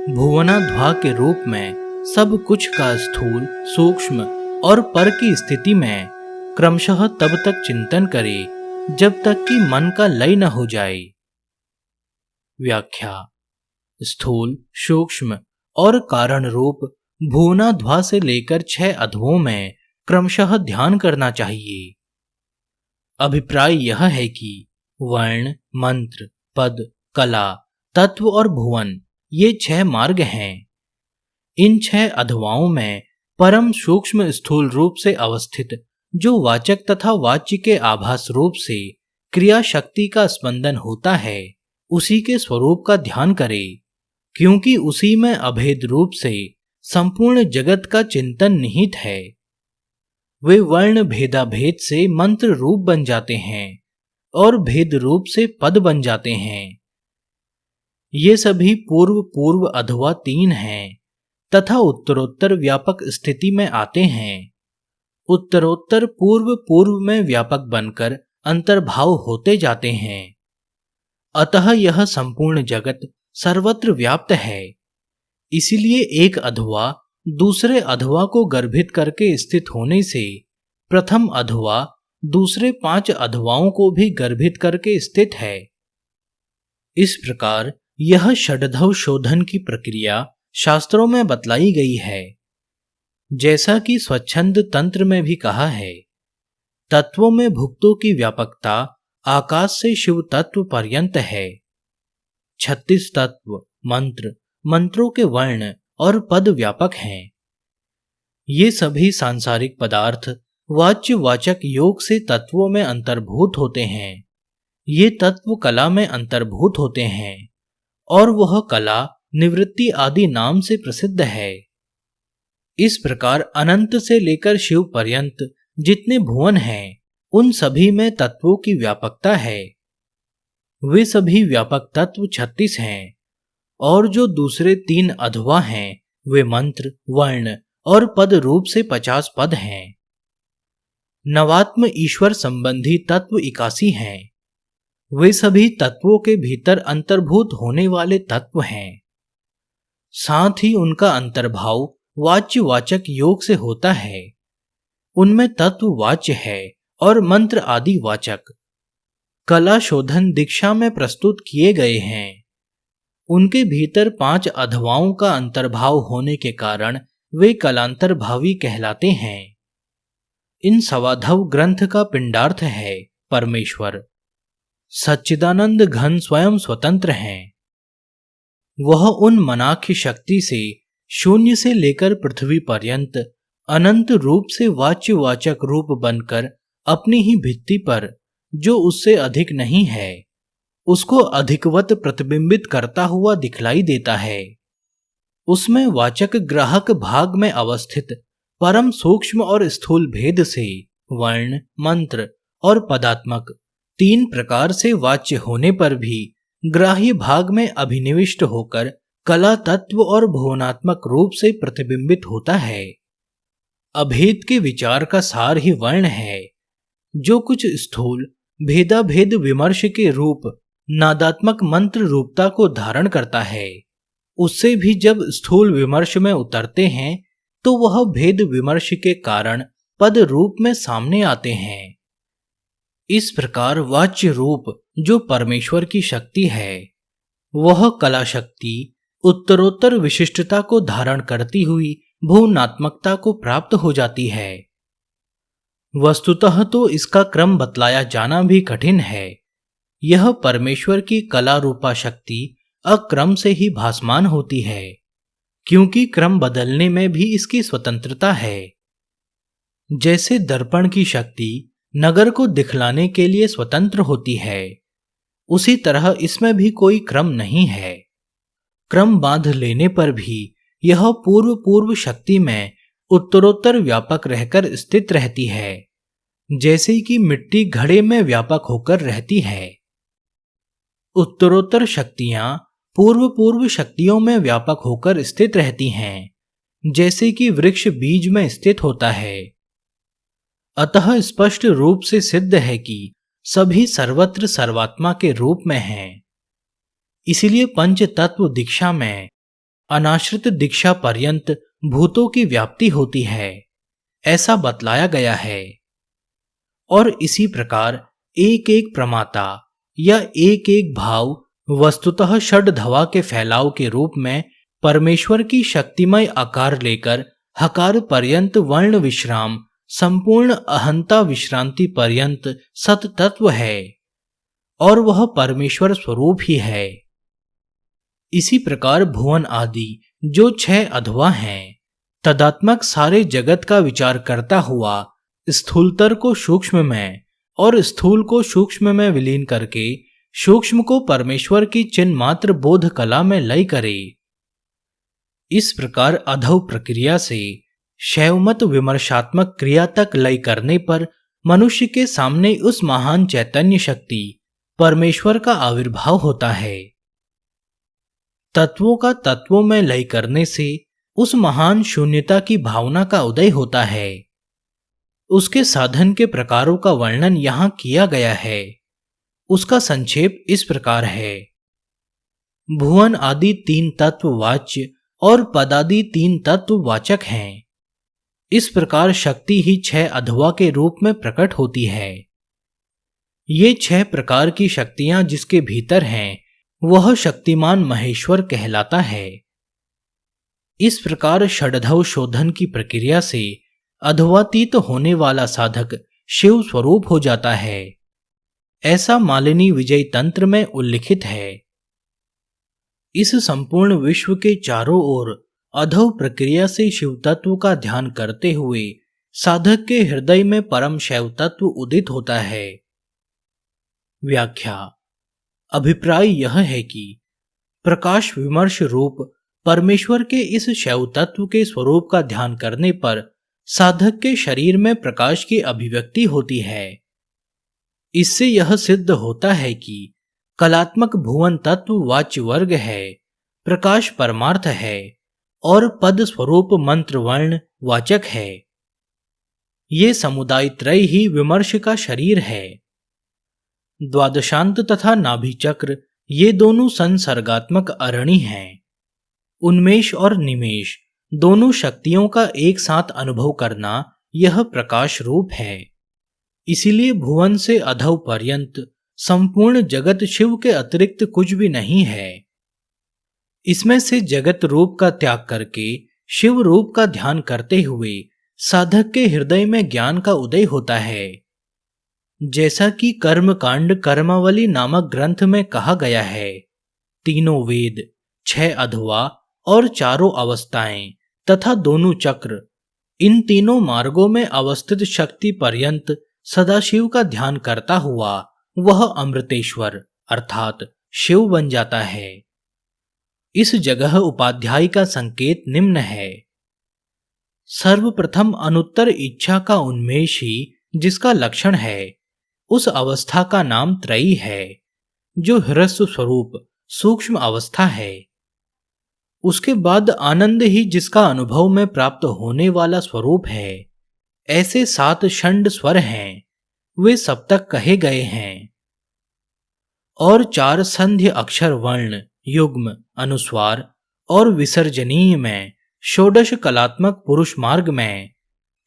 भुवनाध्वा के रूप में सब कुछ का स्थूल, सूक्ष्म और पर की स्थिति में क्रमशः तब तक चिंतन करे जब तक कि मन का लय न हो जाए। व्याख्या। स्थूल, सूक्ष्म और कारण रूप भुवनाध्वा से लेकर 6 अध्वों में क्रमशः ध्यान करना चाहिए। अभिप्राय यह है कि वर्ण, मंत्र, पद, कला, तत्व और भुवन ये 6 मार्ग हैं। इन 6 अध्वाओं में परम सूक्ष्म स्थूल रूप से अवस्थित जो वाचक तथा वाच्य के आभास रूप से क्रिया शक्ति का स्पंदन होता है, उसी के स्वरूप का ध्यान करे, क्योंकि उसी में अभेद रूप से संपूर्ण जगत का चिंतन निहित है। वे वर्ण भेदाभेद से मंत्र रूप बन जाते हैं और भेद रूप से पद बन जाते हैं। ये सभी पूर्व पूर्व अथवा 3 हैं तथा उत्तरोत्तर व्यापक स्थिति में आते हैं। उत्तरोत्तर पूर्व पूर्व में व्यापक बनकर अंतर्भाव होते जाते हैं। अतः यह संपूर्ण जगत सर्वत्र व्याप्त है। इसीलिए एक अध्वा दूसरे अध्वा को गर्भित करके स्थित होने से प्रथम अध्वा दूसरे 5 अध्वाओं को भी गर्भित करके स्थित है। इस प्रकार यह षडधव शोधन की प्रक्रिया शास्त्रों में बतलाई गई है। जैसा कि स्वच्छंद तंत्र में भी कहा है, तत्वों में भुक्तों की व्यापकता आकाश से शिव तत्व पर्यंत है। 36 तत्व, मंत्र, मंत्रों के वर्ण और पद व्यापक हैं। ये सभी सांसारिक पदार्थ वाच्य वाचक योग से तत्वों में अंतर्भूत होते हैं। ये तत्व कला में अंतर्भूत होते हैं और वह कला निवृत्ति आदि नाम से प्रसिद्ध है। इस प्रकार अनंत से लेकर शिव पर्यंत जितने भुवन हैं, उन सभी में तत्वों की व्यापकता है। वे सभी व्यापक तत्व 36 हैं और जो दूसरे 3 अध्वा हैं, वे मंत्र, वर्ण और पद रूप से 50 पद हैं। नवात्म ईश्वर संबंधी तत्व 81 हैं। वे सभी तत्वों के भीतर अंतर्भूत होने वाले तत्व हैं। साथ ही उनका अंतर्भाव वाच्य वाचक योग से होता है। उनमें तत्व वाच्य है और मंत्र आदि वाचक। कला शोधन दीक्षा में प्रस्तुत किए गए हैं। उनके भीतर 5 अध्वाओं का अंतर्भाव होने के कारण वे कलांतर्भावी कहलाते हैं। इन सवाधव ग्रंथ का पिंडार्थ है परमेश्वर। सच्चिदानंद घन स्वयं स्वतंत्र हैं। वह उन मनाख्य शक्ति से शून्य से लेकर पृथ्वी पर्यंत अनंत रूप से वाच्य वाचक रूप बनकर अपनी ही भित्ति पर, जो उससे अधिक नहीं है, उसको अधिकवत प्रतिबिंबित करता हुआ दिखलाई देता है। उसमें वाचक ग्राहक भाग में अवस्थित परम सूक्ष्म और स्थूल भेद से वर्ण, मंत्र और पदात्मक 3 प्रकार से वाच्य होने पर भी ग्राह्य भाग में अभिनिविष्ट होकर कला तत्व और भुवनात्मक रूप से प्रतिबिंबित होता है। अभेद के विचार का सार ही वर्ण है, जो कुछ स्थूल भेदाभेद विमर्श के रूप नादात्मक मंत्र रूपता को धारण करता है। उससे भी जब स्थूल विमर्श में उतरते हैं तो वह भेद विमर्श के कारण पद रूप में सामने आते हैं। इस प्रकार वाच्य रूप जो परमेश्वर की शक्ति है, वह कला शक्ति उत्तरोत्तर विशिष्टता को धारण करती हुई भुवनात्मकता को प्राप्त हो जाती है। वस्तुतः तो इसका क्रम बतलाया जाना भी कठिन है। यह परमेश्वर की कला रूपा शक्ति अक्रम से ही भासमान होती है, क्योंकि क्रम बदलने में भी इसकी स्वतंत्रता है। जैसे दर्पण की शक्ति नगर को दिखलाने के लिए स्वतंत्र होती है, उसी तरह इसमें भी कोई क्रम नहीं है। क्रम बांध लेने पर भी यह पूर्व पूर्व शक्ति में उत्तरोत्तर व्यापक रहकर स्थित रहती है, जैसे कि मिट्टी घड़े में व्यापक होकर रहती है। उत्तरोत्तर शक्तियां पूर्व पूर्व शक्तियों में व्यापक होकर स्थित रहती हैं, जैसे कि वृक्ष बीज में स्थित होता है। अतः स्पष्ट रूप से सिद्ध है कि सभी सर्वत्र सर्वात्मा के रूप में हैं। इसलिए पंच तत्व दीक्षा में अनाश्रित दीक्षा पर्यंत भूतों की व्याप्ति होती है, ऐसा बतलाया गया है। और इसी प्रकार एक एक प्रमाता या एक एक भाव वस्तुतः षड्धवा के फैलाव के रूप में परमेश्वर की शक्तिमय आकार लेकर हकार पर्यंत वर्ण विश्राम संपूर्ण अहंता विश्रांति पर्यंत सत तत्व है और वह परमेश्वर स्वरूप ही है। इसी प्रकार भुवन आदि जो 6 अध्वा हैं, तदात्मक सारे जगत का विचार करता हुआ स्थूलतर को सूक्ष्म में और स्थूल को सूक्ष्म में विलीन करके सूक्ष्म को परमेश्वर की चिन्ह मात्र बोध कला में लय करे। इस प्रकार अधव प्रक्रिया से शैवमत विमर्शात्मक क्रिया तक लय करने पर मनुष्य के सामने उस महान चैतन्य शक्ति परमेश्वर का आविर्भाव होता है। तत्वों का तत्वों में लय करने से उस महान शून्यता की भावना का उदय होता है। उसके साधन के प्रकारों का वर्णन यहां किया गया है। उसका संक्षेप इस प्रकार है। भुवन आदि 3 तत्व वाच्य और पदादि 3 तत्व वाचक हैं। इस प्रकार शक्ति ही 6 अध्वा के रूप में प्रकट होती है। ये 6 प्रकार की शक्तियां जिसके भीतर हैं, वह शक्तिमान महेश्वर कहलाता है। इस प्रकार षड्धव शोधन की प्रक्रिया से अध्वातीत होने वाला साधक शिव स्वरूप हो जाता है। ऐसा मालिनी विजय तंत्र में उल्लिखित है। इस संपूर्ण विश्व के चारों ओर अधव प्रक्रिया से शिव तत्व का ध्यान करते हुए साधक के हृदय में परम शैव तत्व उदित होता है। व्याख्या। अभिप्राय यह है कि प्रकाश विमर्श रूप परमेश्वर के इस शैव तत्व के स्वरूप का ध्यान करने पर साधक के शरीर में प्रकाश की अभिव्यक्ति होती है। इससे यह सिद्ध होता है कि कलात्मक भुवन तत्व वाच्य वर्ग है, प्रकाश परमार्थ है और पद स्वरूप मंत्र वर्ण वाचक है। ये समुदाय त्रय ही विमर्श का शरीर है। द्वादशांत तथा नाभि चक्र ये दोनों संसर्गात्मक अरणि हैं। उन्मेष और निमेष दोनों शक्तियों का एक साथ अनुभव करना यह प्रकाश रूप है। इसीलिए भुवन से अधव पर्यंत संपूर्ण जगत शिव के अतिरिक्त कुछ भी नहीं है। इसमें से जगत रूप का त्याग करके शिव रूप का ध्यान करते हुए साधक के हृदय में ज्ञान का उदय होता है। जैसा कि कर्म कांड कर्मावली नामक ग्रंथ में कहा गया है, तीनों वेद, 6 अध्वा और चारों अवस्थाएं तथा दोनों चक्र, इन तीनों मार्गों में अवस्थित शक्ति पर्यंत सदाशिव का ध्यान करता हुआ वह अमृतेश्वर अर्थात शिव बन जाता है। इस जगह उपाध्याय का संकेत निम्न है। सर्वप्रथम अनुत्तर इच्छा का उन्मेष ही जिसका लक्षण है, उस अवस्था का नाम त्रयी है, जो ह्रस्व स्वरूप सूक्ष्म अवस्था है। उसके बाद आनंद ही जिसका अनुभव में प्राप्त होने वाला स्वरूप है। ऐसे 7 षंड स्वर हैं, वे सप्तक कहे गए हैं। और 4 संध्य अक्षर वर्ण, युग्म, अनुस्वार और विसर्जनीय में, षोडश कलात्मक पुरुष मार्ग में,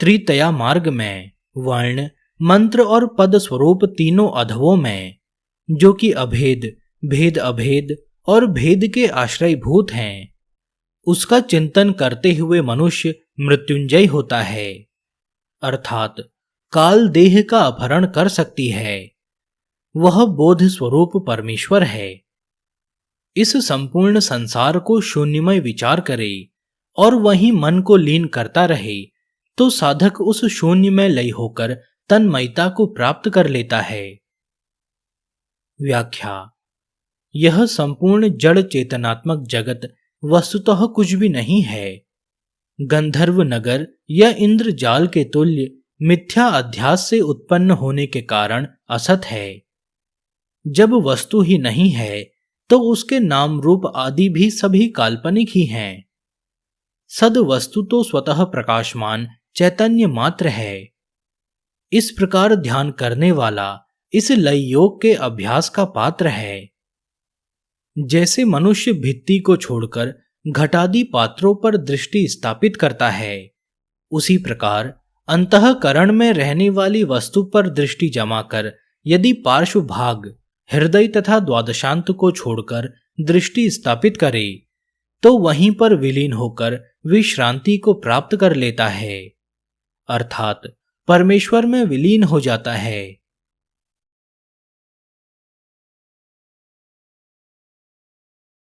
त्रितया मार्ग में, वर्ण, मंत्र और पद स्वरूप तीनों अधवों में, जो कि अभेद, भेद अभेद और भेद के आश्रयभूत हैं, उसका चिंतन करते हुए मनुष्य मृत्युंजय होता है, अर्थात काल देह का अपहरण कर सकती है। वह बोध स्वरूप परमेश्वर है। इस संपूर्ण संसार को शून्यमय विचार करे और वहीं मन को लीन करता रहे तो साधक उस शून्य में लय होकर तन्मयता को प्राप्त कर लेता है। व्याख्या। यह संपूर्ण जड़ चेतनात्मक जगत वस्तुतः कुछ भी नहीं है। गंधर्व नगर या इंद्रजाल के तुल्य मिथ्या अध्यास से उत्पन्न होने के कारण असत है। जब वस्तु ही नहीं है तो उसके नाम रूप आदि भी सभी काल्पनिक ही हैं। सद वस्तु तो स्वतः प्रकाशमान चैतन्य मात्र है। इस प्रकार ध्यान करने वाला इस लय योग के अभ्यास का पात्र है। जैसे मनुष्य भित्ति को छोड़कर घटादी पात्रों पर दृष्टि स्थापित करता है, उसी प्रकार अंतःकरण में रहने वाली वस्तु पर दृष्टि जमाकर यदि पार्श्व भाग हृदय तथा द्वादशांत को छोड़कर दृष्टि स्थापित करे तो वहीं पर विलीन होकर विश्रांति को प्राप्त कर लेता है, अर्थात परमेश्वर में विलीन हो जाता है।